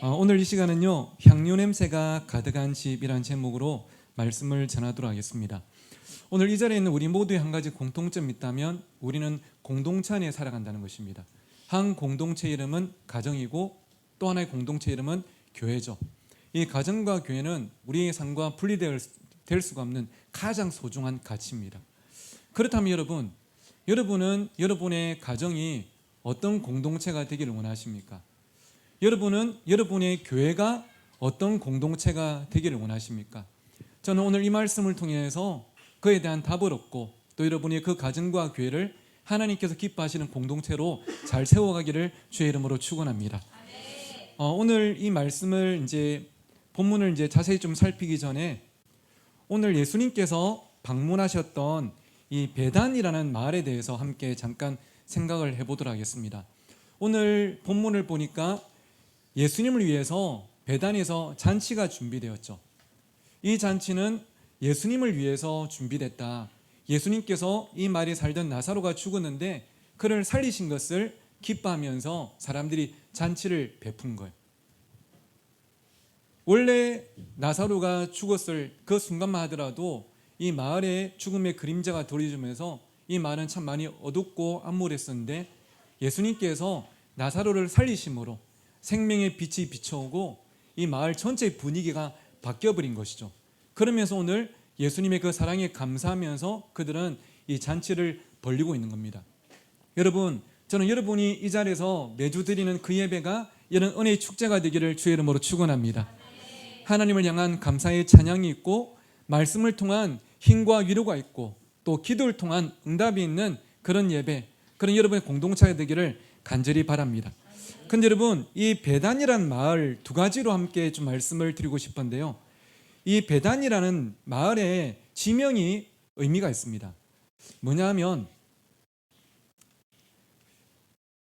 오늘 이 시간은요, 향료 냄새가 가득한 집이란 제목으로 말씀을 전하도록 하겠습니다. 오늘 이 자리에 있는 우리 모두의 한 가지 공통점이 있다면 우리는 공동체 안에 살아간다는 것입니다. 한 공동체 이름은 가정이고 또 하나의 공동체 이름은 교회죠. 이 가정과 교회는 우리의 삶과 분리될 수가 없는 가장 소중한 가치입니다. 그렇다면 여러분은 여러분의 가정이 어떤 공동체가 되기를 원하십니까? 여러분은 여러분의 교회가 어떤 공동체가 되기를 원하십니까? 저는 오늘 이 말씀을 통해서 그에 대한 답을 얻고 또 여러분의 그 가정과 교회를 하나님께서 기뻐하시는 공동체로 잘 세워가기를 주의 이름으로 축원합니다. 오늘 이 말씀을 본문을 자세히 좀 살피기 전에 오늘 예수님께서 방문하셨던 이 베단이라는 마을에 대해서 함께 잠깐 생각을 해보도록 하겠습니다. 오늘 본문을 보니까 예수님을 위해서 베단에서 잔치가 준비되었죠. 이 잔치는 예수님을 위해서 준비됐다. 예수님께서 이 마을에 살던 나사로가 죽었는데 그를 살리신 것을 기뻐하면서 사람들이 잔치를 베푼 거예요. 원래 나사로가 죽었을 그 순간만 하더라도 이 마을에 죽음의 그림자가 도리면서 이 마을은 참 많이 어둡고 암울했었는데 예수님께서 나사로를 살리심으로 생명의 빛이 비춰오고 이 마을 전체의 분위기가 바뀌어버린 것이죠. 그러면서 오늘 예수님의 그 사랑에 감사하면서 그들은 이 잔치를 벌리고 있는 겁니다. 여러분, 저는 여러분이 이 자리에서 매주 드리는 그 예배가 이런 은혜의 축제가 되기를 주의 이름으로 축원합니다. 하나님을 향한 감사의 찬양이 있고 말씀을 통한 힘과 위로가 있고 또 기도를 통한 응답이 있는 그런 예배, 그런 여러분의 공동체가 되기를 간절히 바랍니다. 근데 여러분, 이 베단이라는 마을 두 가지로 함께 좀 말씀을 드리고 싶은데요. 이 베단이라는 마을의 지명이 의미가 있습니다. 뭐냐면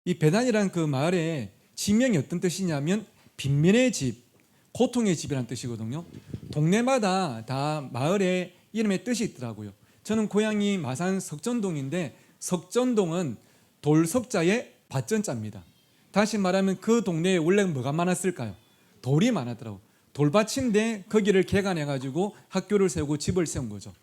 이 베단이라는 그 마을의 지명이 어떤 뜻이냐면 빈민의 집, 고통의 집이라는 뜻이거든요. 동네마다 다 마을의 이름의 뜻이 있더라고요. 저는 고향이 마산 석전동인데 석전동은 돌석자에 밭전자입니다. 다시 말하면 그 동네에 원래 뭐가 많았을까요? 돌이 많았더라고요. 돌밭인데 거기를 개간해가지고 학교를 세우고 집을 세운 거죠.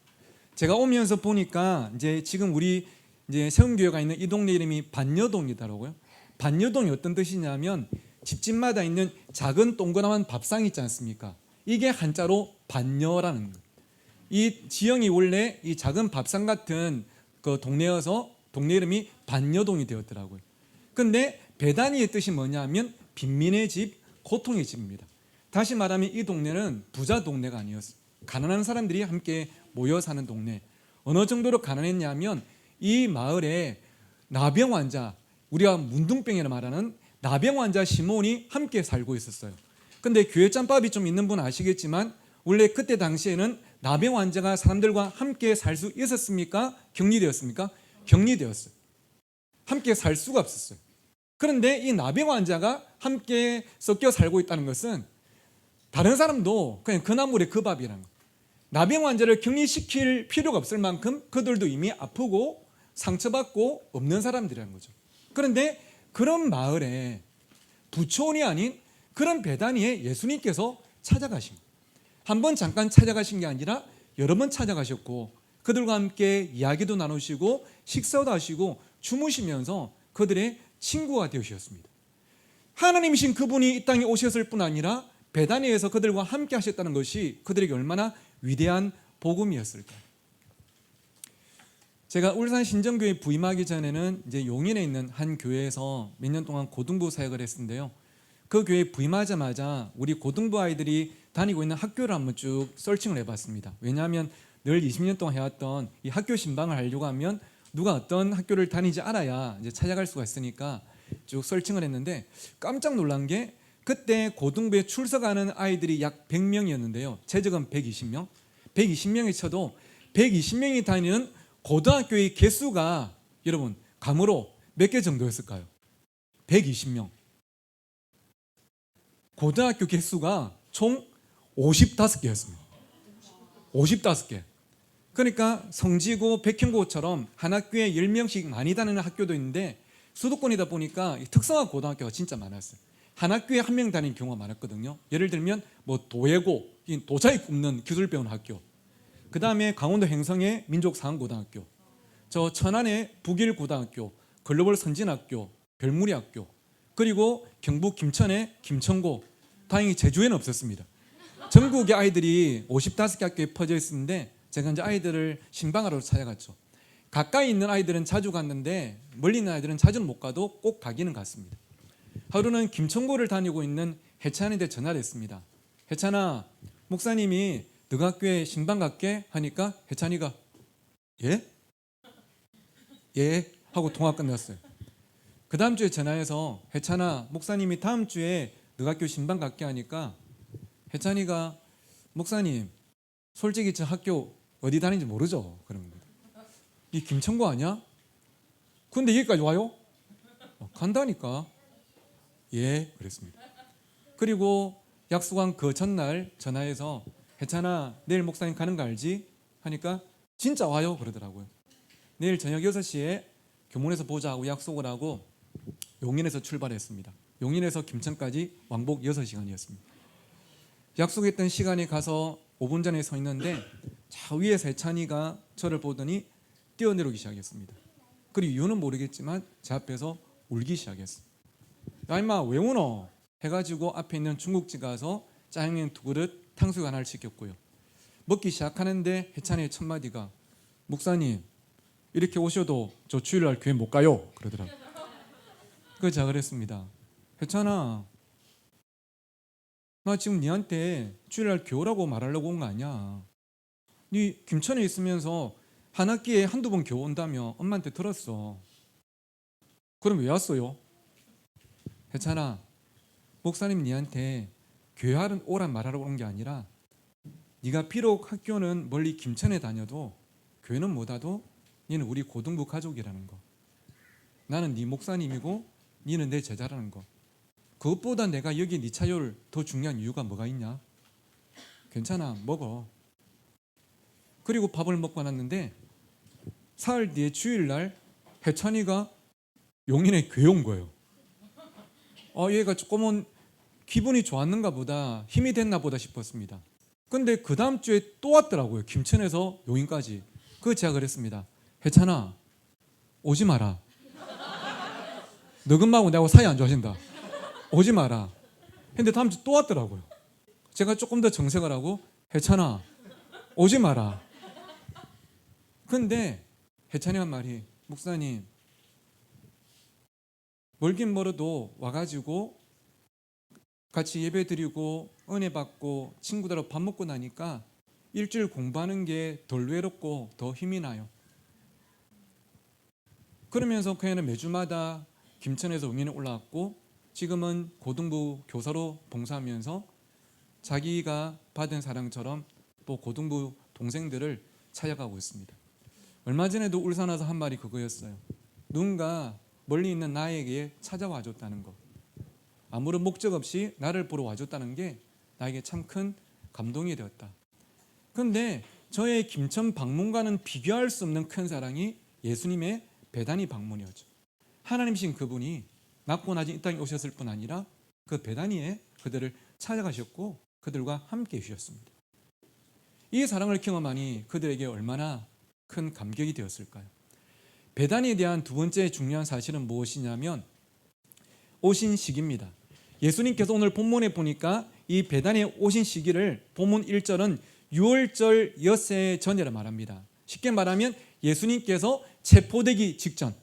제가 오면서 보니까 지금 우리 세운교회가 있는 이 동네 이름이 반여동이더라고요. 반여동이 어떤 뜻이냐면 집집마다 있는 작은 동그란 밥상 있지 않습니까? 이게 한자로 반여라는 거예요. 이 지형이 원래 이 작은 밥상 같은 그 동네여서 동네 이름이 반여동이 되었더라고요. 근데 베다니의 뜻이 뭐냐면 빈민의 집, 고통의 집입니다. 다시 말하면 이 동네는 부자 동네가 아니었어요. 가난한 사람들이 함께 모여 사는 동네. 어느 정도로 가난했냐면 이 마을에 나병 환자, 우리가 문둥병이라 말하는 나병 환자 시몬이 함께 살고 있었어요. 근데 교회 짬밥이 좀 있는 분은 아시겠지만 원래 그때 당시에는 나병 환자가 사람들과 함께 살 수 있었습니까? 격리되었습니까? 격리되었어요. 함께 살 수가 없었어요. 그런데 이 나병 환자가 함께 섞여 살고 있다는 것은 다른 사람도 그냥 그 나물에 그 밥이라는 거예요. 나병 환자를 격리시킬 필요가 없을 만큼 그들도 이미 아프고 상처받고 없는 사람들이라는 거죠. 그런데 그런 마을에 부촌이 아닌 그런 베다니에 예수님께서 찾아가신 거예요. 한 번 잠깐 찾아가신 게 아니라 여러 번 찾아가셨고 그들과 함께 이야기도 나누시고 식사도 하시고 주무시면서 그들의 친구가 되으셨습니다. 하나님이신 그분이 이 땅에 오셨을 뿐 아니라 베다니에서 그들과 함께 하셨다는 것이 그들에게 얼마나 위대한 복음이었을까요? 제가 울산 신정교회 부임하기 전에는 용인에 있는 한 교회에서 몇 년 동안 고등부 사역을 했는데요. 그 교회에 부임하자마자 우리 고등부 아이들이 다니고 있는 학교를 한번 쭉 서칭을 해봤습니다. 왜냐하면 늘 20년 동안 해왔던 이 학교 신방을 하려고 하면 누가 어떤 학교를 다니지 알아야 찾아갈 수가 있으니까 쭉 서칭을 했는데 깜짝 놀란 게 그때 고등부에 출석하는 아이들이 약 100명이었는데요. 최적은 120명. 120명이 쳐도 120명이 다니는 고등학교의 개수가 여러분 감으로 몇 개 정도였을까요? 120명. 고등학교 개수가 총 55개였습니다. 55개. 그러니까 성지고 백형고처럼 한 학교에 10명씩 많이 다니는 학교도 있는데 수도권이다 보니까 특성화 고등학교가 진짜 많았어요. 한 학교에 한 명 다니는 경우가 많았거든요. 예를 들면 뭐 도예고, 도자기 굽는 기술 배우는 학교, 그 다음에 강원도 행성의 민족사관고등학교, 저 천안의 북일고등학교, 글로벌 선진학교, 별무리학교, 그리고 경북 김천의 김천고, 다행히 제주에는 없었습니다. 전국의 아이들이 55개 학교에 퍼져 있었는데 제가 이제 아이들을 신방하러 찾아갔죠. 가까이 있는 아이들은 자주 갔는데 멀리 있는 아이들은 자주는 못 가도 꼭 가기는 갔습니다. 하루는 김천고를 다니고 있는 해찬이한테 전화를 했습니다. 해찬아, 목사님이 너희 학교에 신방 갈게 하니까 해찬이가 예? 예? 하고 통화 끝났어요. 그 다음 주에 전화해서 해찬아, 목사님이 다음 주에 너희 학교 신방 갈게 하니까 해찬이가 목사님, 솔직히 저 학교 어디 다니는지 모르죠? 그런 겁니다. 이 김천고 아니야? 근데 여기까지 와요? 간다니까. 예, 그랬습니다. 그리고 약속한 그 전날 전화해서 해찬아, 내일 목사님 가는 거 알지? 하니까 진짜 와요 그러더라고요. 내일 저녁 6시에 교문에서 보자고 약속을 하고 용인에서 출발했습니다. 용인에서 김천까지 왕복 6시간이었습니다. 약속했던 시간에 가서 5분 전에 서 있는데 저 위에서 해찬이가 저를 보더니 뛰어내리기 시작했습니다. 그리고 이유는 모르겠지만 제 앞에서 울기 시작했어요. 야 임마 왜 우노? 해가지고 앞에 있는 중국집 가서 짜장면 2그릇, 탕수육 하나를 시켰고요. 먹기 시작하는데 해찬이의 첫 마디가 목사님 이렇게 오셔도 저 주일날 교회 못 가요 그러더라고요. 그래서 제가 그랬습니다. 해찬아, 나 지금 니한테 주일날 교회 오라고 말하려고 온 거 아니야. 니 김천에 있으면서 한 학기에 한두 번 교회 온다며 엄마한테 들었어. 그럼 왜 왔어요? 해찬아, 목사님 니한테 교회 오란 말하러 온 게 아니라 네가 비록 학교는 멀리 김천에 다녀도 교회는 못 와도 니는 우리 고등부 가족이라는 거. 나는 네 목사님이고 니는 내 제자라는 거. 그것보다 내가 여기 네 차율 더 중요한 이유가 뭐가 있냐? 괜찮아, 먹어. 그리고 밥을 먹고 났는데 사흘 뒤에 주일날 해찬이가 용인에 교회 온 거예요. 얘가 조금은 기분이 좋았는가 보다, 힘이 됐나 보다 싶었습니다. 근데 그 다음 주에 또 왔더라고요. 김천에서 용인까지. 그래서 제가 그랬습니다. 해찬아, 오지 마라. 너금마하고 내하고 사이 안 좋아진다. 오지 마라. 근데 다음 주 또 왔더라고요. 제가 조금 더 정색을 하고 해찬아, 오지 마라. 근데 해찬이가 말이 목사님, 멀긴 멀어도 와가지고 같이 예배 드리고 은혜 받고 친구들하고 밥 먹고 나니까 일주일 공부하는 게 덜 외롭고 더 힘이 나요. 그러면서 그애는 매주마다 김천에서 용인에 올라왔고 지금은 고등부 교사로 봉사하면서 자기가 받은 사랑처럼 또 고등부 동생들을 찾아가고 있습니다. 얼마 전에도 울산 와서 한 말이 그거였어요. 누군가 멀리 있는 나에게 찾아와 줬다는 것. 아무런 목적 없이 나를 보러 와줬다는 게 나에게 참 큰 감동이 되었다. 그런데 저의 김천 방문과는 비교할 수 없는 큰 사랑이 예수님의 베다니 방문이었죠. 하나님이신 그분이 낮고 낮은 이 땅에 오셨을 뿐 아니라 그 베다니에 그들을 찾아가셨고 그들과 함께 해주셨습니다. 이 사랑을 경험하니 그들에게 얼마나 큰 감격이 되었을까요? 베다니에 대한 두 번째 중요한 사실은 무엇이냐면 오신 시기입니다. 예수님께서 오늘 본문에 보니까 이 베다니에 오신 시기를 본문 1절은 유월절 엿새 전이라 말합니다. 쉽게 말하면 예수님께서 체포되기 직전,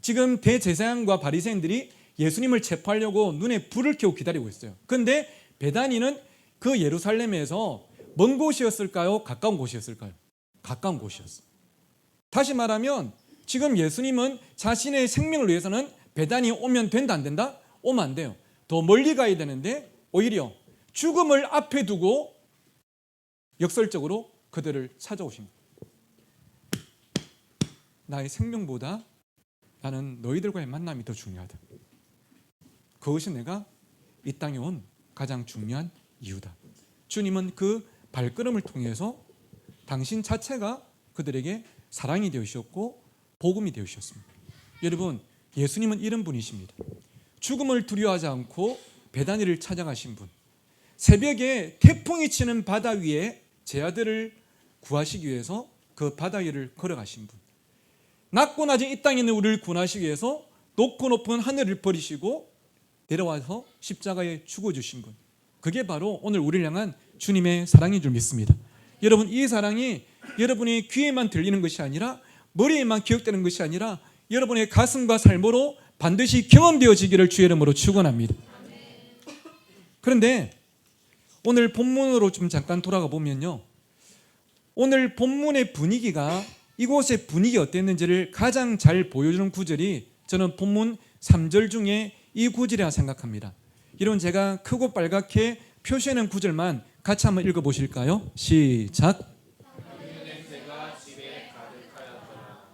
지금 대제사장과 바리새인들이 예수님을 체포하려고 눈에 불을 켜고 기다리고 있어요. 그런데 베다니는 그 예루살렘에서 먼 곳이었을까요? 가까운 곳이었을까요? 가까운 곳이었어요. 다시 말하면 지금 예수님은 자신의 생명을 위해서는 베다니에 오면 된다 안 된다? 오면 안 돼요. 더 멀리 가야 되는데 오히려 죽음을 앞에 두고 역설적으로 그들을 찾아오신 거예요. 나의 생명보다 나는 너희들과의 만남이 더 중요하다. 그것이 내가 이 땅에 온 가장 중요한 이유다. 주님은 그 발걸음을 통해서 당신 자체가 그들에게 사랑이 되으셨고 복음이 되으셨습니다. 여러분, 예수님은 이런 분이십니다. 죽음을 두려워하지 않고 베다니를 찾아가신 분, 새벽에 태풍이 치는 바다 위에 제 아들을 구하시기 위해서 그 바다 위를 걸어가신 분, 낮고 낮은 이 땅에 있는 우리를 구원하시기 위해서 높고 높은 하늘을 버리시고 내려와서 십자가에 죽어주신 분, 그게 바로 오늘 우리를 향한 주님의 사랑인 줄 믿습니다. 여러분, 이 사랑이 여러분의 귀에만 들리는 것이 아니라, 머리에만 기억되는 것이 아니라 여러분의 가슴과 삶으로 반드시 경험되어지기를 주의 이름으로 축원합니다. 그런데 오늘 본문으로 좀 잠깐 돌아가 보면요, 오늘 본문의 분위기가, 이곳의 분위기 어땠는지를 가장 잘 보여주는 구절이 저는 본문 3절 중에 이 구절이라 생각합니다. 여러분, 제가 크고 빨갛게 표시하는 구절만 같이 한번 읽어보실까요? 시작.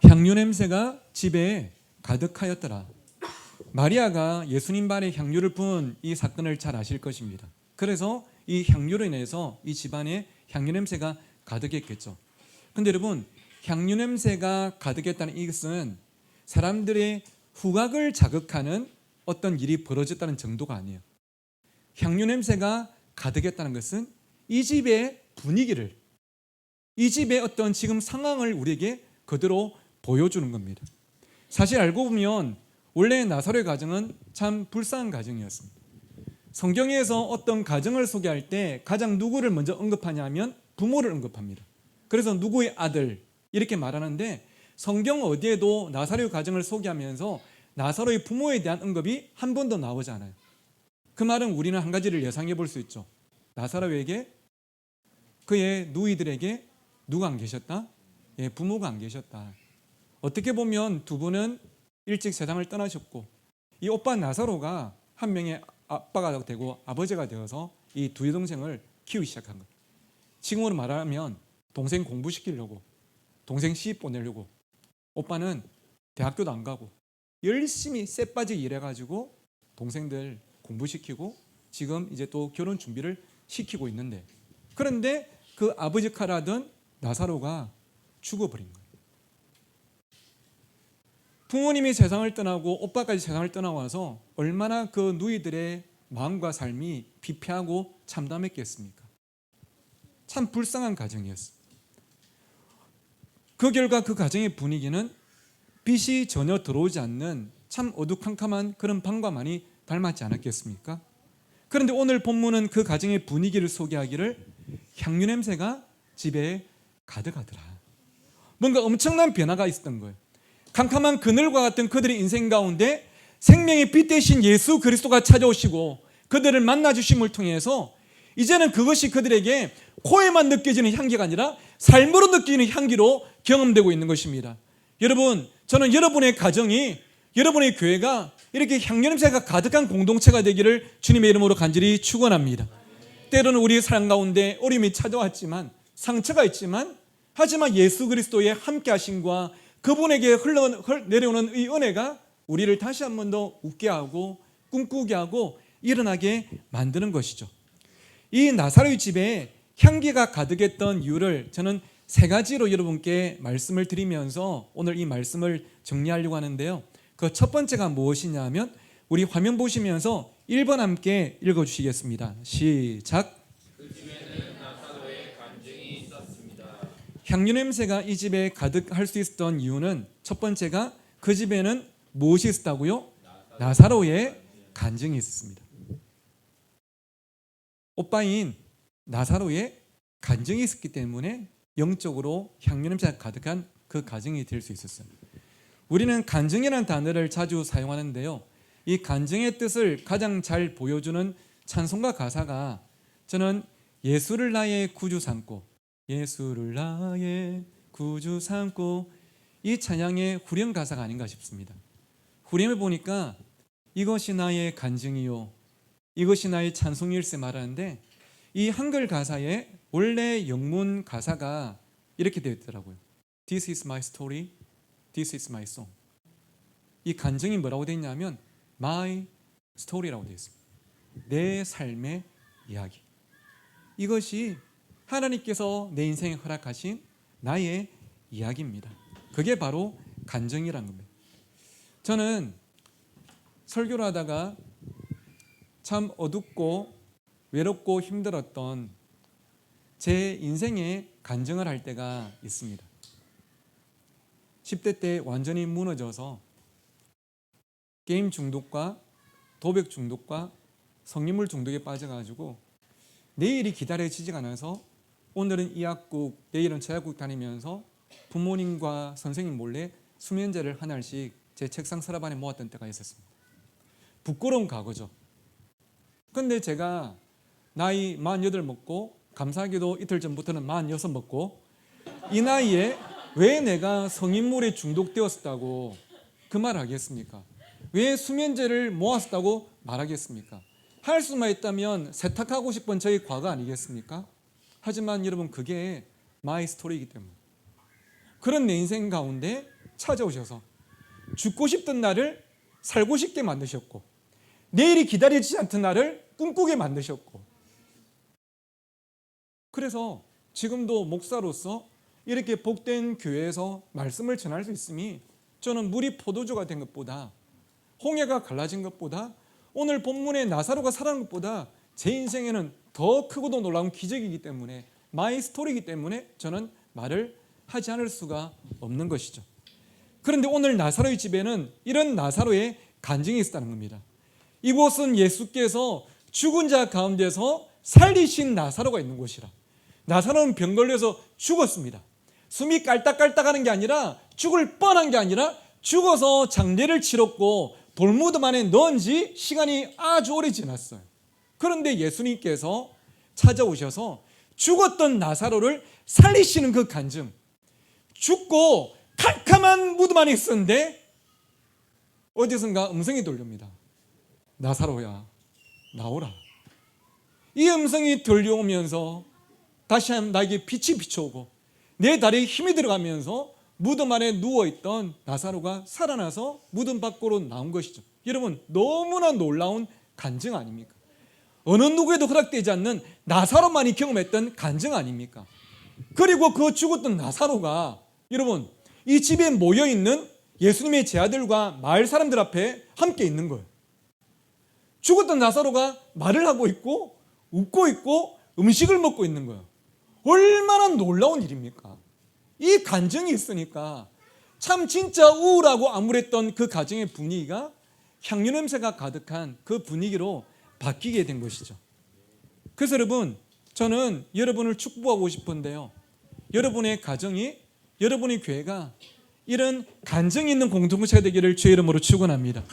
향유 냄새가 집에 가득하였더라. 마리아가 예수님 발에 향유를 부은 이 사건을 잘 아실 것입니다. 그래서 이 향유로 인해서 이 집안에 향유 냄새가 가득했겠죠. 근데 여러분, 향유 냄새가 가득했다는 이것은 사람들의 후각을 자극하는 어떤 일이 벌어졌다는 정도가 아니에요. 향유 냄새가 가득했다는 것은 이 집의 분위기를, 이 집의 어떤 지금 상황을 우리에게 그대로 보여주는 겁니다. 사실 알고 보면 원래 나사로의 가정은 참 불쌍한 가정이었습니다. 성경에서 어떤 가정을 소개할 때 가장 누구를 먼저 언급하냐면 부모를 언급합니다. 그래서 누구의 아들 이렇게 말하는데, 성경 어디에도 나사로의 가정을 소개하면서 나사로의 부모에 대한 언급이 한 번도 나오지 않아요. 그 말은 우리는 한 가지를 예상해 볼 수 있죠. 나사로에게, 그의 누이들에게 누가 안 계셨다? 예, 부모가 안 계셨다. 어떻게 보면 두 분은 일찍 세상을 떠나셨고, 이 오빠 나사로가 한 명의 아빠가 되고 아버지가 되어서 이 두 동생을 키우기 시작한 거예요. 지금으로 말하면 동생 공부시키려고, 동생 시집 보내려고 오빠는 대학교도 안 가고 열심히 쎄빠지게 일해가지고 동생들 공부시키고 지금 이제 또 결혼 준비를 시키고 있는데, 그런데 그 아버지 칼하던 나사로가 죽어버린 거예요. 부모님이 세상을 떠나고 오빠까지 세상을 떠나와서 얼마나 그 누이들의 마음과 삶이 비폐하고 참담했겠습니까? 참 불쌍한 가정이었어요. 그 결과 그 가정의 분위기는 빛이 전혀 들어오지 않는 참 어두컴컴한 그런 방과 많이 닮았지 않았겠습니까? 그런데 오늘 본문은 그 가정의 분위기를 소개하기를 향유 냄새가 집에 가득하더라. 뭔가 엄청난 변화가 있었던 거예요. 캄캄한 그늘과 같은 그들의 인생 가운데 생명의 빛 대신 예수 그리스도가 찾아오시고 그들을 만나주심을 통해서 이제는 그것이 그들에게 코에만 느껴지는 향기가 아니라 삶으로 느끼는 향기로 경험되고 있는 것입니다. 여러분, 저는 여러분의 가정이, 여러분의 교회가 이렇게 향유 냄새가 가득한 공동체가 되기를 주님의 이름으로 간절히 축원합니다. 때로는 우리 삶 가운데 어려움이 찾아왔지만, 상처가 있지만, 하지만 예수 그리스도의 함께 하심과 그분에게 내려오는 이 은혜가 우리를 다시 한 번 더 웃게 하고 꿈꾸게 하고 일어나게 만드는 것이죠. 이 나사로의 집에 향기가 가득했던 이유를 저는 세 가지로 여러분께 말씀을 드리면서 오늘 이 말씀을 정리하려고 하는데요. 그 첫 번째가 무엇이냐 하면, 우리 화면 보시면서 1번 함께 읽어주시겠습니다. 시작. 그 집에는 나사로의 간증이 있었습니다. 향유 냄새가 이 집에 가득할 수 있었던 이유는 첫 번째가 그 집에는 무엇이 있었다고요? 나사로의 간증이 있었습니다. 오빠인 나사로의 간증이 있었기 때문에 영적으로 향유 냄새가 가득한 그 가정이 될 수 있었어요. 우리는 간증이라는 단어를 자주 사용하는데요, 이 간증의 뜻을 가장 잘 보여주는 찬송가 가사가, 저는 예수를 나의 구주 삼고, 예수를 나의 구주 삼고, 이 찬양의 후렴 가사가 아닌가 싶습니다. 후렴을 보니까 이것이 나의 간증이요, 이것이 나의 찬송일세 말하는데, 이 한글 가사에 원래 영문 가사가 이렇게 되어 있더라고요. This is my story, this is my song. 이 간증이 뭐라고 되어 있냐면 my story라고 되어 있습니다. 내 삶의 이야기. 이것이 하나님께서 내 인생에 허락하신 나의 이야기입니다. 그게 바로 간증이라는 겁니다. 저는 설교를 하다가 참 어둡고 외롭고 힘들었던 제 인생에 간증을 할 때가 있습니다. 10대 때 완전히 무너져서 게임 중독과 도백 중독과 성인물 중독에 빠져가지고 내일이 기다려지지가 않아서 오늘은 이 학국, 내일은 저 학국 다니면서 부모님과 선생님 몰래 수면제를 한 알씩 제 책상 서랍 안에 모았던 때가 있었습니다. 부끄러운 과거죠. 근데 제가 나이 48 먹고 감사하게도 이틀 전부터는 46 먹고 이 나이에 왜 내가 성인물에 중독되었다고 그 말을 하겠습니까? 왜 수면제를 모았다고 말하겠습니까? 할 수만 있다면 세탁하고 싶은 저의 과거 아니겠습니까? 하지만 여러분 그게 마이 스토리이기 때문에 그런 내 인생 가운데 찾아오셔서 죽고 싶던 나를 살고 싶게 만드셨고 내일이 기다리지 않던 나를 꿈꾸게 만드셨고 그래서 지금도 목사로서 이렇게 복된 교회에서 말씀을 전할 수 있음이 저는 물이 포도주가 된 것보다 홍해가 갈라진 것보다 오늘 본문의 나사로가 살아난 것보다 제 인생에는 더 크고도 놀라운 기적이기 때문에 마이 스토리이기 때문에 저는 말을 하지 않을 수가 없는 것이죠. 그런데 오늘 나사로의 집에는 이런 나사로의 간증이 있었다는 겁니다. 이곳은 예수께서 죽은 자 가운데서 살리신 나사로가 있는 곳이라. 나사로는 병 걸려서 죽었습니다. 숨이 깔딱깔딱하는 게 아니라 죽을 뻔한 게 아니라 죽어서 장례를 치렀고 돌무덤 안에 넣은 지 시간이 아주 오래 지났어요. 그런데 예수님께서 찾아오셔서 죽었던 나사로를 살리시는 그 간증, 죽고 캄캄한 무덤 안에 있었는데 어디선가 음성이 들려옵니다. 나사로야 나오라. 이 음성이 들려오면서 다시 한번 나에게 빛이 비춰오고 내 다리에 힘이 들어가면서 무덤 안에 누워있던 나사로가 살아나서 무덤 밖으로 나온 것이죠. 여러분 너무나 놀라운 간증 아닙니까? 어느 누구에도 허락되지 않는 나사로만이 경험했던 간증 아닙니까? 그리고 그 죽었던 나사로가 여러분 이 집에 모여있는 예수님의 제자들과 마을 사람들 앞에 함께 있는 거예요. 죽었던 나사로가 말을 하고 있고 웃고 있고 음식을 먹고 있는 거예요. 얼마나 놀라운 일입니까? 이 간증이 있으니까 참 진짜 우울하고 암울했던 그 가정의 분위기가 향유 냄새가 가득한 그 분위기로 바뀌게 된 것이죠. 그래서 여러분 저는 여러분을 축복하고 싶은데요. 여러분의 가정이 여러분의 교회가 이런 간증이 있는 공동체가 되기를 주의 이름으로 축원합니다.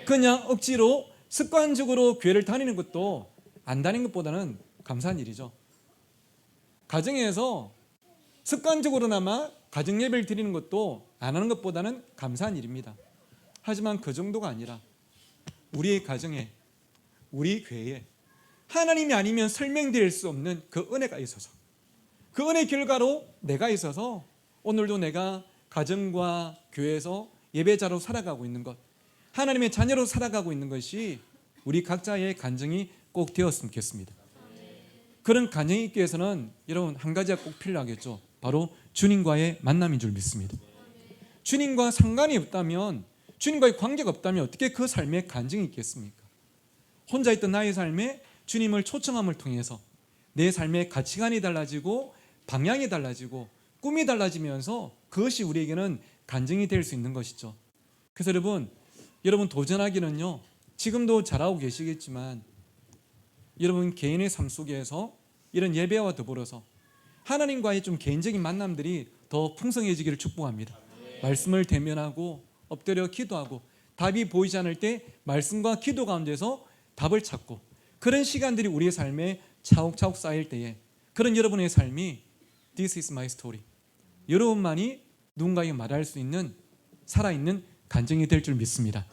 그냥 억지로 습관적으로 교회를 다니는 것도 안 다니는 것보다는 감사한 일이죠. 가정에서 습관적으로나마 가정 예배를 드리는 것도 안 하는 것보다는 감사한 일입니다. 하지만 그 정도가 아니라 우리의 가정에 우리 교회에 하나님이 아니면 설명드릴 수 없는 그 은혜가 있어서 그 은혜 결과로 내가 있어서 오늘도 내가 가정과 교회에서 예배자로 살아가고 있는 것 하나님의 자녀로 살아가고 있는 것이 우리 각자의 간증이 꼭 되었으면 좋겠습니다. 그런 간증이 있기 위해서는 여러분 한 가지가 꼭 필요하겠죠. 바로 주님과의 만남인 줄 믿습니다. 주님과 상관이 없다면 주님과의 관계가 없다면 어떻게 그 삶에 간증이 있겠습니까? 혼자 있던 나의 삶에 주님을 초청함을 통해서 내 삶의 가치관이 달라지고 방향이 달라지고 꿈이 달라지면서 그것이 우리에게는 간증이 될 수 있는 것이죠. 그래서 여러분 도전하기는요. 지금도 잘하고 계시겠지만 여러분 개인의 삶 속에서 이런 예배와 더불어서 하나님과의 좀 개인적인 만남들이 더 풍성해지기를 축복합니다. 말씀을 대면하고 엎드려 기도하고 답이 보이지 않을 때 말씀과 기도 가운데서 답을 찾고 그런 시간들이 우리의 삶에 차곡차곡 쌓일 때에 그런 여러분의 삶이 This is my story. 여러분만이 누군가에게 말할 수 있는 살아있는 간증이 될 줄 믿습니다.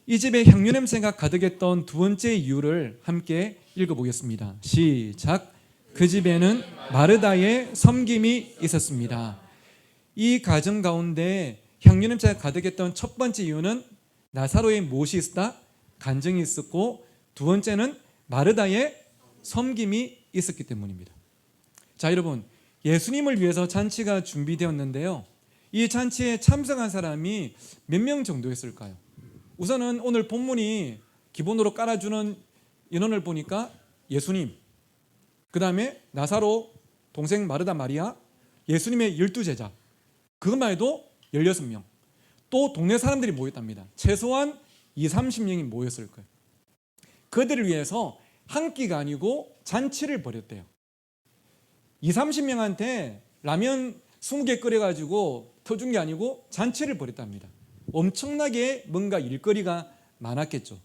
이 집에 향유 냄새가 가득했던 두 번째 이유를 함께 읽어보겠습니다. 시작. 그 집에는 마르다의 섬김이 있었습니다. 이 가정 가운데 향유 냄새가 가득했던 첫 번째 이유는 나사로의 무엇이 있었다? 간증이 있었고 두 번째는 마르다의 섬김이 있었기 때문입니다. 자 여러분 예수님을 위해서 잔치가 준비되었는데요. 이 잔치에 참석한 사람이 몇 명 정도였을까요? 우선은 오늘 본문이 기본으로 깔아주는 인원을 보니까 예수님, 그 다음에 나사로, 동생 마르다 마리아, 예수님의 12제자, 그것만 해도 16명. 또 동네 사람들이 모였답니다. 최소한 20-30명이 모였을 거예요. 그들을 위해서 한 끼가 아니고 잔치를 벌였대요. 20-30명한테 라면 20개 끓여가지고 터준 게 아니고 잔치를 벌였답니다. 엄청나게 뭔가 일거리가 많았겠죠.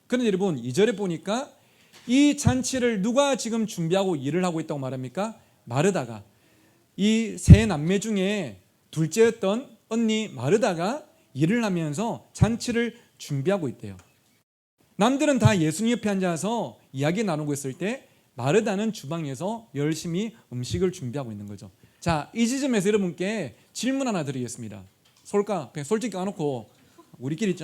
그런데 여러분 2절에 보니까 이 잔치를 누가 지금 준비하고 일을 하고 있다고 말합니까? 마르다가, 이 세 남매 중에 둘째였던 언니 마르다가 일을 하면서 잔치를 준비하고 있대요. 남들은 다 예수님 옆에 앉아서 이야기 나누고 있을 때 마르다는 주방에서 열심히 음식을 준비하고 있는 거죠. 자, 이 지점에서 여러분께 질문 하나 드리겠습니다. 그냥 솔직히 까놓고 우리끼리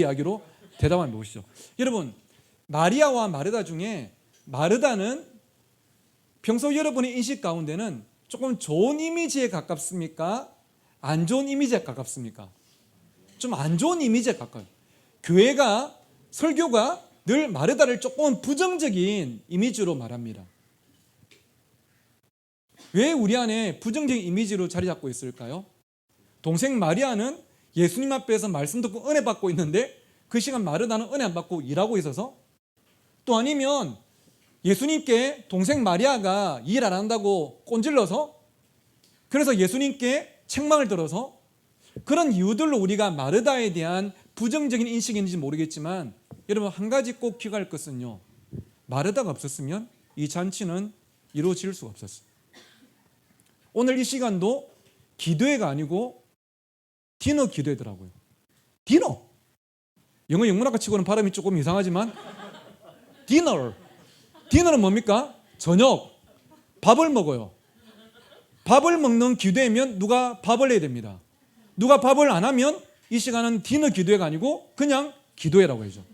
이야기로 대답 한번 보시죠. 여러분, 마리아와 마르다 중에 마르다는 평소 여러분의 인식 가운데는 조금 좋은 이미지에 가깝습니까? 안 좋은 이미지에 가깝습니까? 좀 안 좋은 이미지에 가까워요. 교회가, 설교가 늘 마르다를 조금 부정적인 이미지로 말합니다. 왜 우리 안에 부정적인 이미지로 자리 잡고 있을까요? 동생 마리아는 예수님 앞에서 말씀 듣고 은혜 받고 있는데 그 시간 마르다는 은혜 안 받고 일하고 있어서, 또 아니면 예수님께 동생 마리아가 일 안 한다고 꼰질러서, 그래서 예수님께 책망을 들어서, 그런 이유들로 우리가 마르다에 대한 부정적인 인식이 있는지 모르겠지만 여러분 한 가지 꼭 기억할 것은요, 마르다가 없었으면 이 잔치는 이루어질 수가 없었어요. 오늘 이 시간도 기도회가 아니고 디너 기도회더라고요. 디너. 영어 영문학과 치고는 발음이 조금 이상하지만 디너는 뭡니까? 저녁, 밥을 먹어요. 밥을 먹는 기도회면 누가 밥을 해야 됩니다. 누가 밥을 안 하면 이 시간은 디너 기도회가 아니고 그냥 기도회라고 해야죠.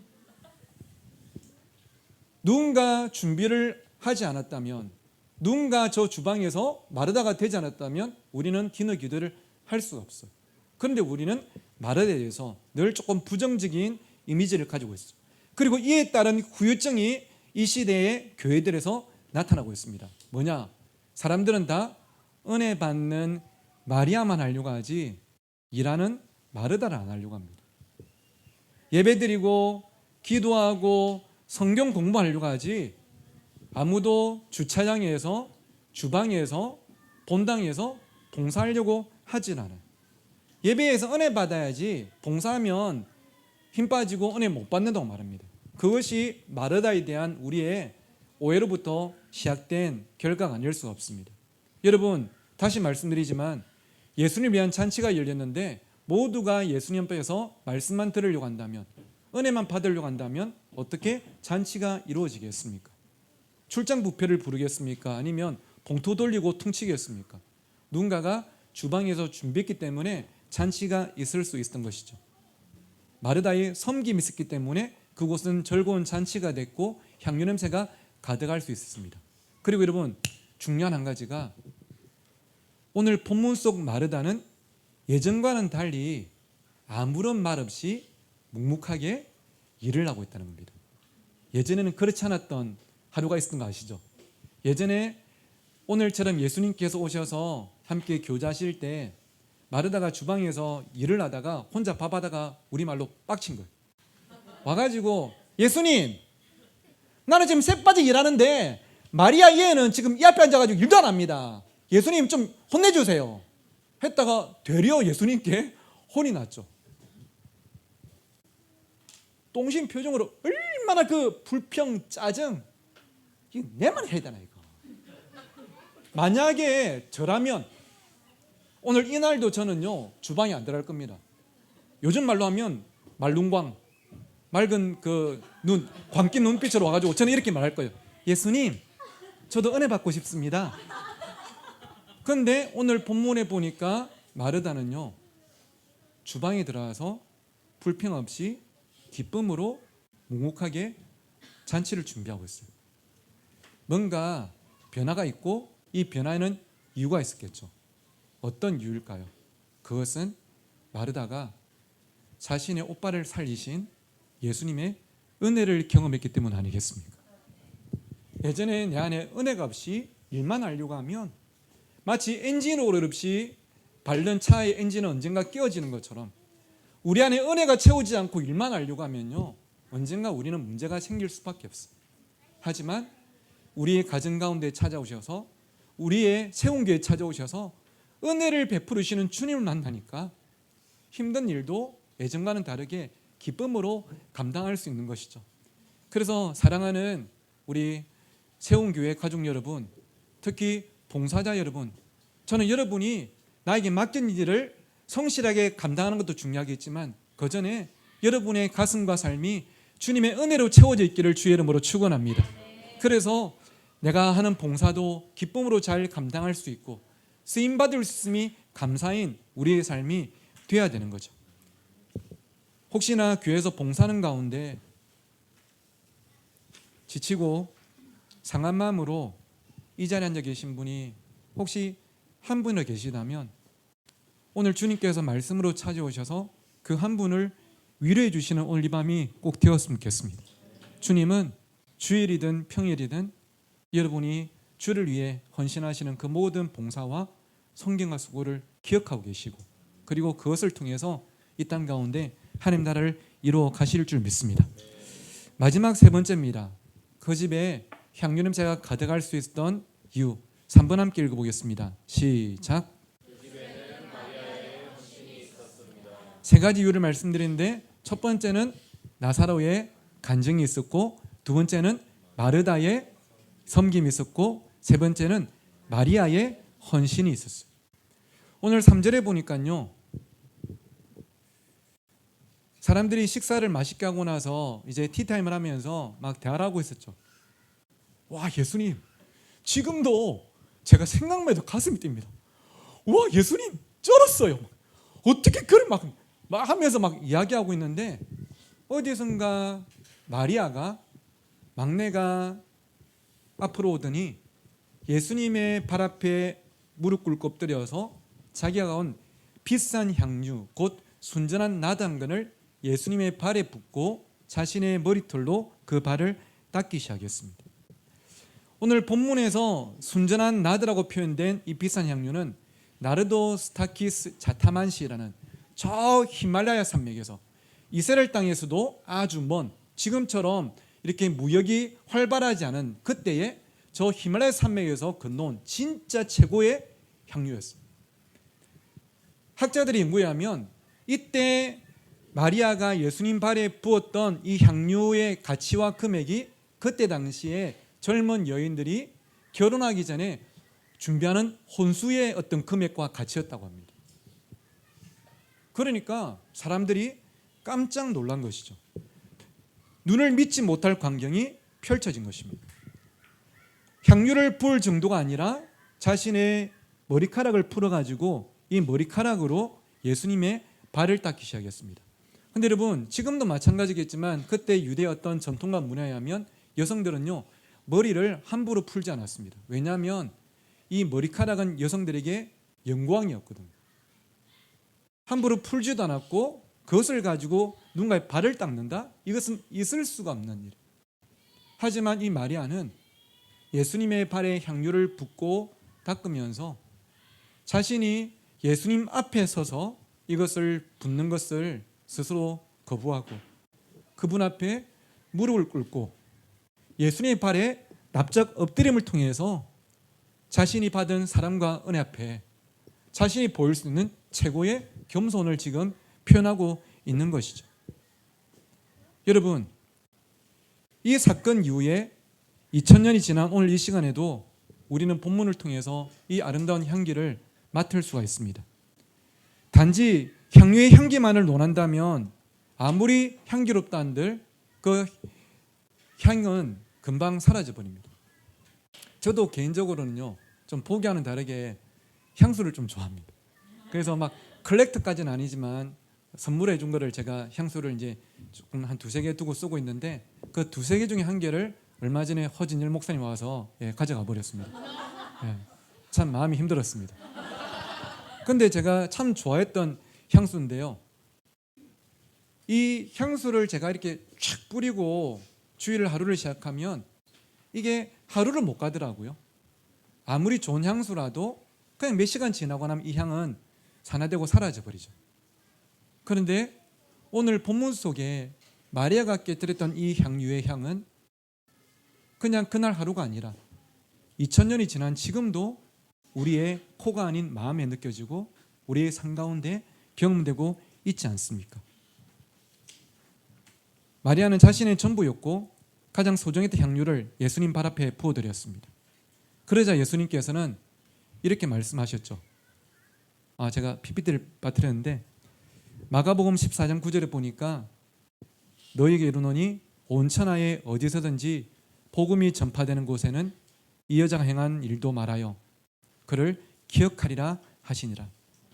누군가 준비를 하지 않았다면, 누군가 저 주방에서 마르다가 되지 않았다면 우리는 디너 기도를 할 수가 없어요. 그런데 우리는 마르다에 대해서 늘 조금 부정적인 이미지를 가지고 있어요. 그리고 이에 따른 후유증이 이 시대의 교회들에서 나타나고 있습니다. 뭐냐? 사람들은 다 은혜 받는 마리아만 하려고 하지 일하는 마르다를 안 하려고 합니다. 예배드리고 기도하고 성경 공부하려고 하지 아무도 주차장에서, 주방에서, 본당에서 봉사하려고 하진 않아요. 예배에서 은혜 받아야지 봉사하면 힘 빠지고 은혜 못 받는다고 말합니다. 그것이 마르다에 대한 우리의 오해로부터 시작된 결과가 아닐 수가 없습니다. 여러분 다시 말씀드리지만 예수님을 위한 잔치가 열렸는데 모두가 예수님 앞에서 말씀만 들으려고 한다면, 은혜만 받으려고 한다면 어떻게 잔치가 이루어지겠습니까? 출장 뷔페를 부르겠습니까? 아니면 봉투 돌리고 퉁치겠습니까? 누군가가 주방에서 준비했기 때문에 잔치가 있을 수 있었던 것이죠. 마르다의 섬김이 있었기 때문에 그곳은 즐거운 잔치가 됐고 향유 냄새가 가득할 수 있었습니다. 그리고 여러분 중요한 한 가지가, 오늘 본문 속 마르다는 예전과는 달리 아무런 말 없이 묵묵하게 일을 하고 있다는 겁니다. 예전에는 그렇지 않았던 하루가 있었던 거 아시죠? 예전에 오늘처럼 예수님께서 오셔서 함께 교제하실 때 마르다가 주방에서 일을 하다가 혼자 밥하다가 우리말로 빡친 거예요. 와가지고 예수님, 나는 지금 쇠빠지 일하는데 마리아 얘는 지금 이 앞에 앉아가지고 일도 안 합니다. 예수님 좀 혼내주세요 했다가 되려 예수님께 혼이 났죠. 똥심 표정으로 얼마나 그 불평, 짜증, 이거 내만 해야 되나 이거. 만약에 저라면 오늘 이날도 저는요 주방에 안 들어갈 겁니다. 요즘 말로 하면 말lun광, 맑은 그 눈, 광기 눈빛으로 와가지고 저는 이렇게 말할 거예요. 예수님, 저도 은혜 받고 싶습니다. 그런데 오늘 본문에 보니까 마르다는요 주방에 들어가서 불평 없이 기쁨으로 묵묵하게 잔치를 준비하고 있어요. 뭔가 변화가 있고 이 변화에는 이유가 있었겠죠. 어떤 이유일까요? 그것은 마르다가 자신의 오빠를 살리신 예수님의 은혜를 경험했기 때문 아니겠습니까? 예전에 내 안에 은혜가 없이 일만 하려고 하면 마치 엔진 오일 없이 밟는 차의 엔진은 언젠가 끼어지는 것처럼 우리 안에 은혜가 채우지 않고 일만 하려고 하면요, 언젠가 우리는 문제가 생길 수밖에 없어요. 하지만 우리의 가정 가운데 찾아오셔서, 우리의 세운교회에 찾아오셔서 은혜를 베풀으시는 주님을 만나니까 힘든 일도 예전과는 다르게 기쁨으로 감당할 수 있는 것이죠. 그래서 사랑하는 우리 세운교회 가족 여러분, 특히 봉사자 여러분, 저는 여러분이 나에게 맡긴 일을 성실하게 감당하는 것도 중요하겠지만 그 전에 여러분의 가슴과 삶이 주님의 은혜로 채워져 있기를 주의 이름으로 축원합니다. 그래서 내가 하는 봉사도 기쁨으로 잘 감당할 수 있고 쓰임받을 수 있음이 감사인 우리의 삶이 되어야 되는 거죠. 혹시나 교회에서 봉사하는 가운데 지치고 상한 마음으로 이 자리에 앉아 계신 분이 혹시 한 분이라 계시다면 오늘 주님께서 말씀으로 찾아오셔서 그 한 분을 위로해 주시는 오늘 이 밤이 꼭 되었으면 좋겠습니다. 주님은 주일이든 평일이든 여러분이 주를 위해 헌신하시는 그 모든 봉사와 성경과 수고를 기억하고 계시고, 그리고 그것을 통해서 이 땅 가운데 하나님 나라를 이루어 가실 줄 믿습니다. 마지막 세 번째입니다. 그 집에 향유 냄새가 가득할 수 있었던 이유, 3번 함께 읽어보겠습니다. 시작. 세 가지 이유를 말씀드리는데, 첫 번째는 나사로의 간증이 있었고, 두 번째는 마르다의 섬김이 있었고, 세 번째는 마리아의 헌신이 있었어요. 오늘 3절에 보니까요, 사람들이 식사를 맛있게 하고 나서 이제 티타임을 하면서 막 대화를 하고 있었죠. 와, 예수님, 지금도 제가 생각만 해도 가슴이 뜁니다. 와, 예수님 쩔었어요. 어떻게 그걸 막 하면서 막 이야기하고 있는데, 어디선가 마리아가, 막내가 앞으로 오더니 예수님의 발 앞에 무릎 꿇고 엎드려서 자기가 온 비싼 향유, 곧 순전한 나드 한 근을 예수님의 발에 붓고 자신의 머리털로 그 발을 닦기 시작했습니다. 오늘 본문에서 순전한 나드라고 표현된 이 비싼 향유는 나르도 스타키스 자타만시라는 저 히말라야 산맥에서 이스라엘 땅에서도 아주 먼, 지금처럼 이렇게 무역이 활발하지 않은 그때에 저 히말라야 산맥에서 건너온 진짜 최고의 향유였습니다. 학자들이 연구하면 이때 마리아가 예수님 발에 부었던 이 향유의 가치와 금액이 그때 당시에 젊은 여인들이 결혼하기 전에 준비하는 혼수의 어떤 금액과 가치였다고 합니다. 그러니까 사람들이 깜짝 놀란 것이죠. 눈을 믿지 못할 광경이 펼쳐진 것입니다. 향유를 부을 정도가 아니라 자신의 머리카락을 풀어가지고 이 머리카락으로 예수님의 발을 닦기 시작했습니다. 근데 여러분, 지금도 마찬가지겠지만 그때 유대의 어떤 전통과 문화에 하면 여성들은요, 머리를 함부로 풀지 않았습니다. 왜냐하면 이 머리카락은 여성들에게 영광이었거든요. 함부로 풀지도 않았고 그것을 가지고 누군가의 발을 닦는다? 이것은 있을 수가 없는 일. 하지만 이 마리아는 예수님의 발에 향유를 붓고 닦으면서 자신이 예수님 앞에 서서 이것을 붓는 것을 스스로 거부하고 그분 앞에 무릎을 꿇고 예수님의 발에 납작 엎드림을 통해서 자신이 받은 사랑과 은혜 앞에 자신이 보일 수 있는 최고의 겸손을 지금 표현하고 있는 것이죠. 여러분, 이 사건 이후에 2000년이 지난 오늘 이 시간에도 우리는 본문을 통해서 이 아름다운 향기를 맡을 수가 있습니다. 단지 향유의 향기만을 논한다면 아무리 향기롭다 한들 그 향은 금방 사라져 버립니다. 저도 개인적으로는요, 좀 보기와는 다르게 향수를 좀 좋아합니다. 그래서 막 컬렉터까지는 아니지만 선물해 준 거를 제가 향수를 이제 조금 한 두세 개 두고 쓰고 있는데 그 두세 개 중에 한 개를 얼마 전에 허진일 목사님 와서 가져가 버렸습니다. 참 마음이 힘들었습니다. 근데 제가 참 좋아했던 향수인데요, 이 향수를 제가 이렇게 쫙 뿌리고 주일을 하루를 시작하면 이게 하루를 못 가더라고요. 아무리 좋은 향수라도 그냥 몇 시간 지나고 나면 이 향은 산화되고 사라져 버리죠. 그런데 오늘 본문 속에 마리아가 깨뜨렸던 이 향유의 향은 그냥 그날 하루가 아니라 2000년이 지난 지금도 우리의 코가 아닌 마음에 느껴지고 우리의 삶 가운데 경험되고 있지 않습니까? 마리아는 자신의 전부였고 가장 소중했던 향유를 예수님 발 앞에 부어드렸습니다. 그러자 예수님께서는 이렇게 말씀하셨죠. 제가 PPT를 빠뜨렸는데 마가복음 14장 9절에 보니까 너희에게 이르노니 온 천하에 어디서든지 복음이 전파되는 곳에는 이 여자가 행한 일도 말하여 그를 기억하리라 하시니라.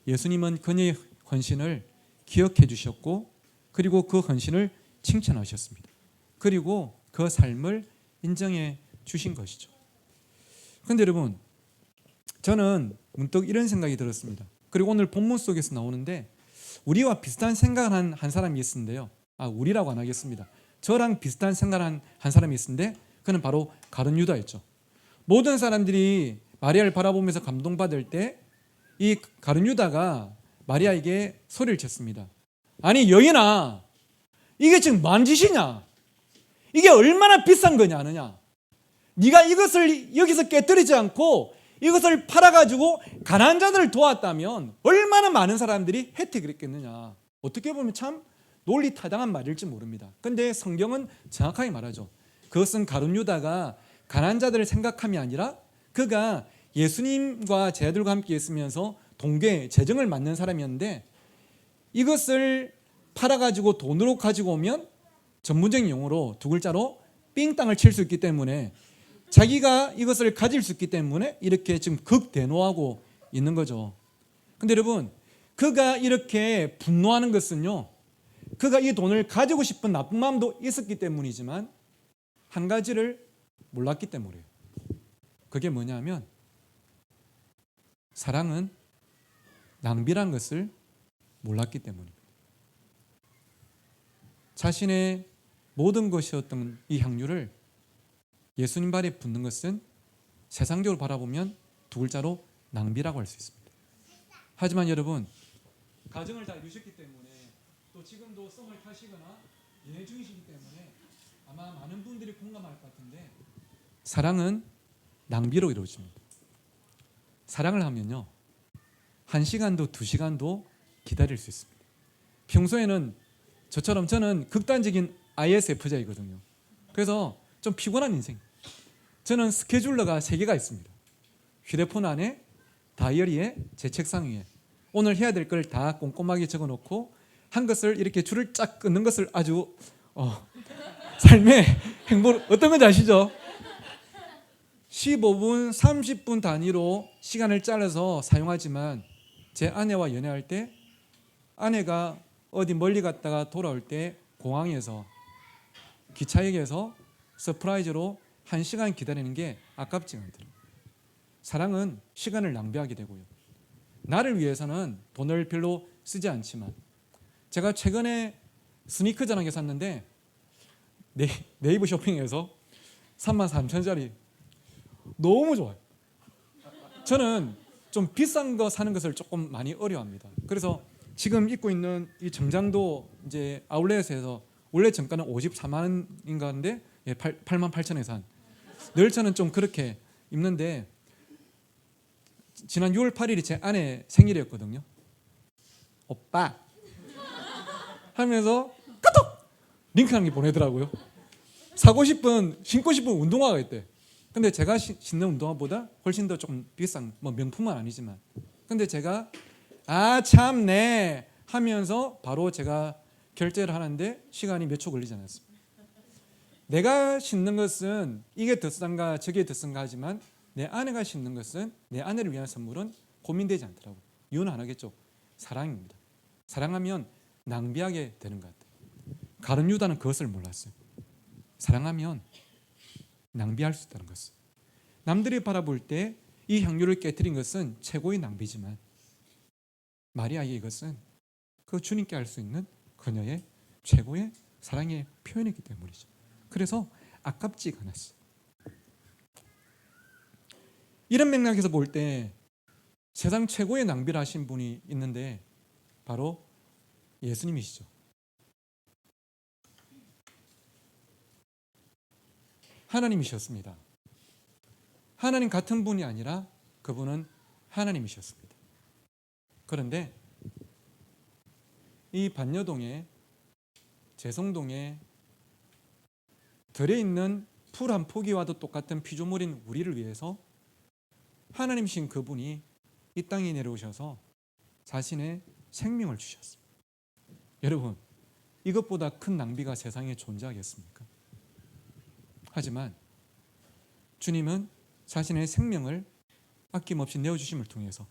예수님은 그녀의 헌신을 기억해 주셨고 그리고 그 헌신을 칭찬하셨습니다. 그리고 그 삶을 인정해 주신 것이죠. 그런데 여러분, 저는 문득 이런 생각이 들었습니다. 그리고 오늘 본문 속에서 나오는데 우리와 비슷한 생각을 한 사람이 있는데요. 우리라고 안 하겠습니다. 저랑 비슷한 생각을 한 사람이 있는데 그는 바로 가룟 유다였죠. 모든 사람들이 마리아를 바라보면서 감동받을 때 이 가룟 유다가 마리아에게 소리를 쳤습니다. 아니 여인아, 이게 지금 뭔 짓이냐? 이게 얼마나 비싼 거냐 아느냐? 네가 이것을 여기서 깨뜨리지 않고 이것을 팔아가지고 가난한 자들을 도왔다면 얼마나 많은 사람들이 혜택을 했겠느냐. 어떻게 보면 참 논리타당한 말일지 모릅니다. 그런데 성경은 정확하게 말하죠. 그것은 가룟 유다가 가난한 자들을 생각함이 아니라 그가 예수님과 제자들과 함께 있으면서 동괴 재정을 맡는 사람이었는데 이것을 팔아가지고 돈으로 가지고 오면 전문적인 용어로 두 글자로 삥땅을 칠 수 있기 때문에 자기가 이것을 가질 수 있기 때문에 이렇게 지금 극대노하고 있는 거죠. 근데 여러분, 그가 이렇게 분노하는 것은요, 그가 이 돈을 가지고 싶은 나쁜 마음도 있었기 때문이지만 한 가지를 몰랐기 때문이에요. 그게 뭐냐면 사랑은 낭비란 것을 몰랐기 때문입니다. 자신의 모든 것이었던 이 향유를 예수님 발에 붓는 것은 세상적으로 바라보면 두 글자로 낭비라고 할 수 있습니다. 하지만 여러분, 가정을 다 이루셨기 때문에 또 지금도 썸을 타시거나 연애 중이시기 때문에 아마 많은 분들이 공감할 것 같은데 사랑은 낭비로 이루어집니다. 사랑을 하면요 1시간도 2시간도 기다릴 수 있습니다. 평소에는 저는 극단적인 ISFJ거든요. 그래서 좀 피곤한 인생. 저는 스케줄러가 3개가 있습니다. 휴대폰 안에, 다이어리에, 제 책상 위에 오늘 해야 될 걸 다 꼼꼼하게 적어놓고 한 것을 이렇게 줄을 쫙 끊는 것을 아주 삶의 행복 어떤 건지 아시죠? 15분, 30분 단위로 시간을 잘라서 사용하지만 제 아내와 연애할 때 아내가 어디 멀리 갔다가 돌아올 때 공항에서 기차역에서 서프라이즈로 1시간 기다리는 게 아깝지 않더라고요. 사랑은 시간을 낭비하게 되고요. 나를 위해서는 돈을 별로 쓰지 않지만 제가 최근에 스니커 전화기 샀는데 네이버 쇼핑에서 33,000원짜리 너무 좋아요. 저는 좀 비싼 거 사는 것을 조금 많이 어려워합니다. 그래서 지금 입고 있는 이 정장도 이제 아울렛에서 원래 정가는 54만 원인가 하는데 88,000원에 산. 늘 저는 좀 그렇게 입는데 지난 6월 8일이 제 아내 생일이었거든요. 오빠 하면서 까톡 링크 한 개 보내더라고요. 사고 싶은 신고 싶은 운동화가 있대. 근데 제가 신는 운동화보다 훨씬 더 조금 비싼 명품은 아니지만 근데 제가 참네 하면서 바로 제가 결제를 하는데 시간이 몇 초 걸리지 않았습니다. 내가 신는 것은 이게 더 싼가 저게 더 싼가 하지만 내 아내가 신는 것은 내 아내를 위한 선물은 고민되지 않더라고요. 이유는 하나겠죠. 사랑입니다. 사랑하면 낭비하게 되는 것 같아요. 가룟 유다는 그것을 몰랐어요. 사랑하면 낭비할 수 있다는 것을. 남들이 바라볼 때 이 향유를 깨뜨린 것은 최고의 낭비지만 마리아에게 이것은 그 주님께 할 수 있는 그녀의 최고의 사랑의 표현이기 때문이죠. 그래서 아깝지가 않았어요. 이런 맥락에서 볼 때 세상 최고의 낭비를 하신 분이 있는데 바로 예수님이시죠. 하나님이셨습니다. 하나님 같은 분이 아니라 그분은 하나님이셨습니다. 그런데 이 반여동에 제성동에 들에 있는 풀 한 포기와도 똑같은 피조물인 우리를 위해서 하나님이신 그분이 이 땅에 내려오셔서 자신의 생명을 주셨습니다. 여러분, 이것보다 큰 낭비가 세상에 존재하겠습니까? 하지만 주님은 자신의 생명을 아낌없이 내어주심을 통해서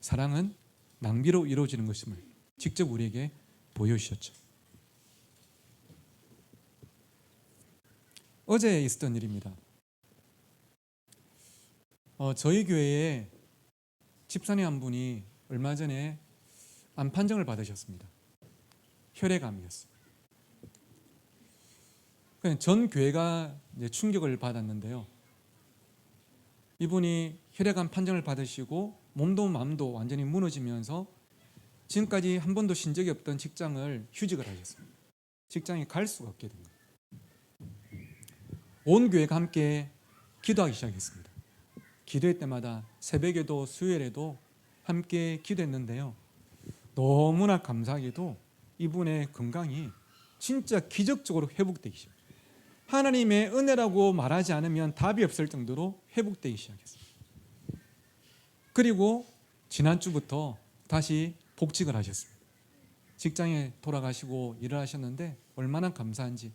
사랑은 낭비로 이루어지는 것임을 직접 우리에게 보여주셨죠. 어제 있었던 일입니다. 저희 교회에 집사님 한 분이 얼마 전에 암 판정을 받으셨습니다. 혈액암이었어요. 전 교회가 이제 충격을 받았는데요. 이분이 혈액암 판정을 받으시고 몸도 마음도 완전히 무너지면서 지금까지 한 번도 쉰 적이 없던 직장을 휴직을 하셨습니다. 직장에 갈 수가 없게 된 거예요. 온 교회가 함께 기도하기 시작했습니다. 기도회 때마다 새벽에도 수요일에도 함께 기도했는데요. 너무나 감사하게도 이분의 건강이 진짜 기적적으로 회복되기 시작했어요. 하나님의 은혜라고 말하지 않으면 답이 없을 정도로 회복되기 시작했어요. 그리고 지난주부터 다시 복직을 하셨습니다. 직장에 돌아가시고 일을 하셨는데 얼마나 감사한지.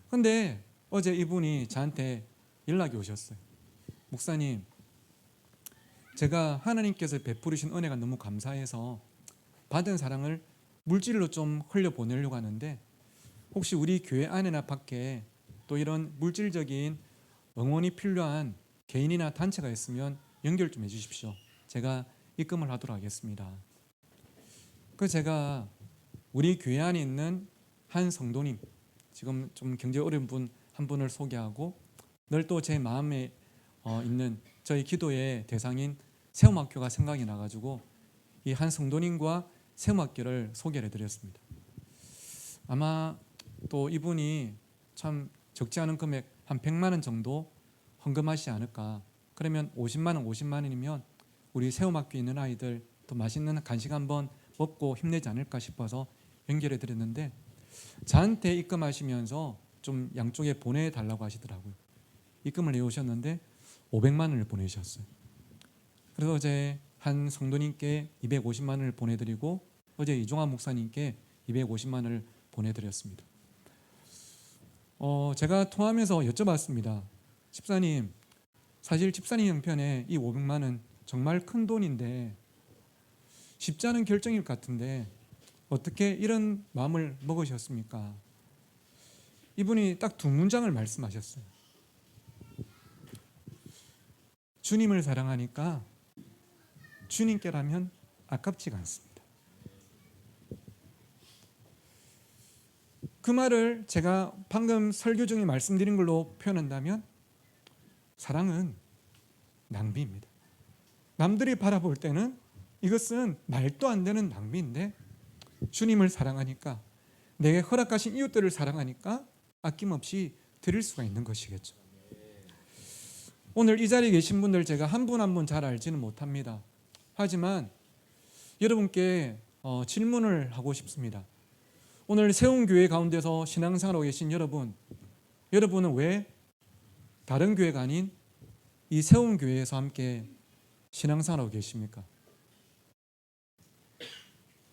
그런데 어제 이분이 저한테 연락이 오셨어요. 목사님, 제가 하나님께서 베푸르신 은혜가 너무 감사해서 받은 사랑을 물질로 좀 흘려보내려고 하는데 혹시 우리 교회 안에나 밖에 또 이런 물질적인 응원이 필요한 개인이나 단체가 있으면 연결 좀 해주십시오. 제가 입금을 하도록 하겠습니다. 그래서 제가 우리 교회 안에 있는 한 성도님, 지금 좀 경제 어려운 분 한 분을 소개하고 늘 또 제 마음에 있는 저희 기도의 대상인 세움학교가 생각이 나가지고 이 한 성도님과 세움학교를 소개를 해드렸습니다. 아마 또 이분이 참 적지 않은 금액 한 100만 원 정도 헌금하시지 않을까. 그러면 50만 원, 50만 원이면 우리 세움학교에 있는 아이들 또 맛있는 간식 한번 먹고 힘내지 않을까 싶어서 연결해 드렸는데 저한테 입금하시면서 좀 양쪽에 보내달라고 하시더라고요. 입금을 해오셨는데 500만 원을 보내주셨어요. 그래서 어제 한 성도님께 250만 원을 보내드리고 어제 이종환 목사님께 250만 원을 보내드렸습니다. 제가 통화하면서 여쭤봤습니다. 집사님, 사실 집사님 형편에 이 500만 원 정말 큰 돈인데 쉽지 않은 결정일 것 같은데 어떻게 이런 마음을 먹으셨습니까? 이분이 딱 두 문장을 말씀하셨어요. 주님을 사랑하니까 주님께라면 아깝지가 않습니다. 그 말을 제가 방금 설교 중에 말씀드린 걸로 표현한다면 사랑은 낭비입니다. 남들이 바라볼 때는 이것은 말도 안 되는 낭비인데 주님을 사랑하니까 내게 허락하신 이웃들을 사랑하니까 아낌없이 드릴 수가 있는 것이겠죠. 오늘 이 자리에 계신 분들 제가 한 분 한 분 잘 알지는 못합니다. 하지만 여러분께 질문을 하고 싶습니다. 오늘 세움교회 가운데서 신앙생활하고 계신 여러분은 왜 다른 교회가 아닌 이 세움교회에서 함께 신앙생활하고 계십니까?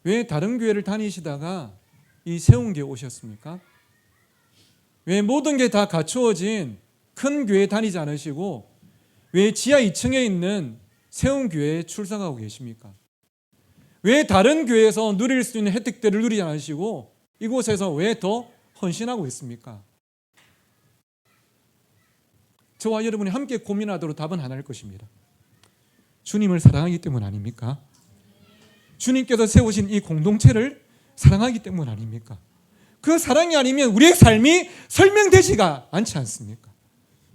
왜 다른 교회를 다니시다가 이 세움교회 오셨습니까? 왜 모든 게 다 갖추어진 큰 교회 다니지 않으시고 왜 지하 2층에 있는 세움교회에 출석하고 계십니까? 왜 다른 교회에서 누릴 수 있는 혜택들을 누리지 않으시고 이곳에서 왜 더 헌신하고 있습니까? 저와 여러분이 함께 고민하도록 답은 하나일 것입니다. 주님을 사랑하기 때문 아닙니까? 주님께서 세우신 이 공동체를 사랑하기 때문 아닙니까? 그 사랑이 아니면 우리의 삶이 설명되지가 않지 않습니까?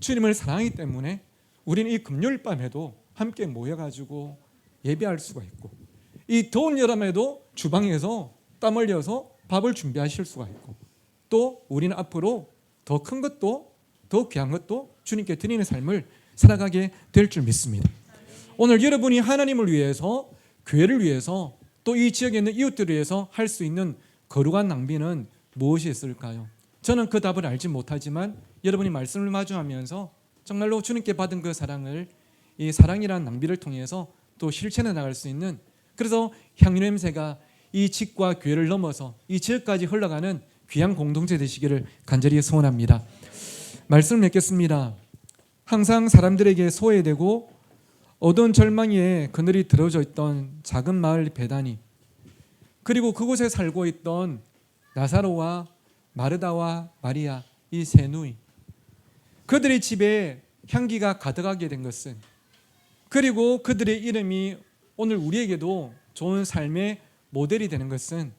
주님을 사랑하기 때문에 우리는 이 금요일 밤에도 함께 모여가지고 예배할 수가 있고, 이 더운 여름에도 주방에서 땀 흘려서 밥을 준비하실 수가 있고, 또 우리는 앞으로 더 큰 것도 더 귀한 것도 주님께 드리는 삶을 살아가게 될 줄 믿습니다. 오늘 여러분이 하나님을 위해서, 교회를 위해서, 또 이 지역에 있는 이웃들을 위해서 할 수 있는 거룩한 낭비는 무엇이 있을까요? 저는 그 답을 알지 못하지만 여러분이 말씀을 마주하면서 정말로 주님께 받은 그 사랑을, 이 사랑이라는 낭비를 통해서 또 실천해 나갈 수 있는, 그래서 향유 냄새가 이 집과 교회를 넘어서 이 지역까지 흘러가는 귀한 공동체 되시기를 간절히 소원합니다. 말씀을 맺겠습니다. 항상 사람들에게 소외되고 어두운 절망의 그늘이 들어져 있던 작은 마을 베다니, 그리고 그곳에 살고 있던 나사로와 마르다와 마리아, 이 세 누이, 그들의 집에 향기가 가득하게 된 것은, 그리고 그들의 이름이 오늘 우리에게도 좋은 삶의 모델이 되는 것은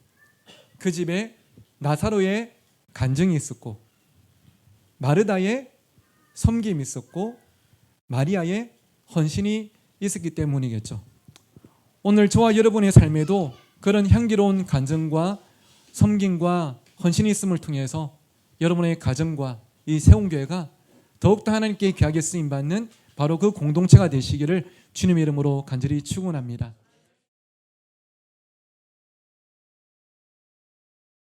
그 집에 나사로의 간증이 있었고, 마르다의 섬김이 있었고, 마리아의 헌신이 있었기 때문이겠죠. 오늘 저와 여러분의 삶에도 그런 향기로운 간증과 섬김과 헌신이 있음을 통해서 여러분의 가정과 이 세운교회가 더욱더 하나님께 귀하게 쓰임받는 바로 그 공동체가 되시기를 주님의 이름으로 간절히 축원합니다.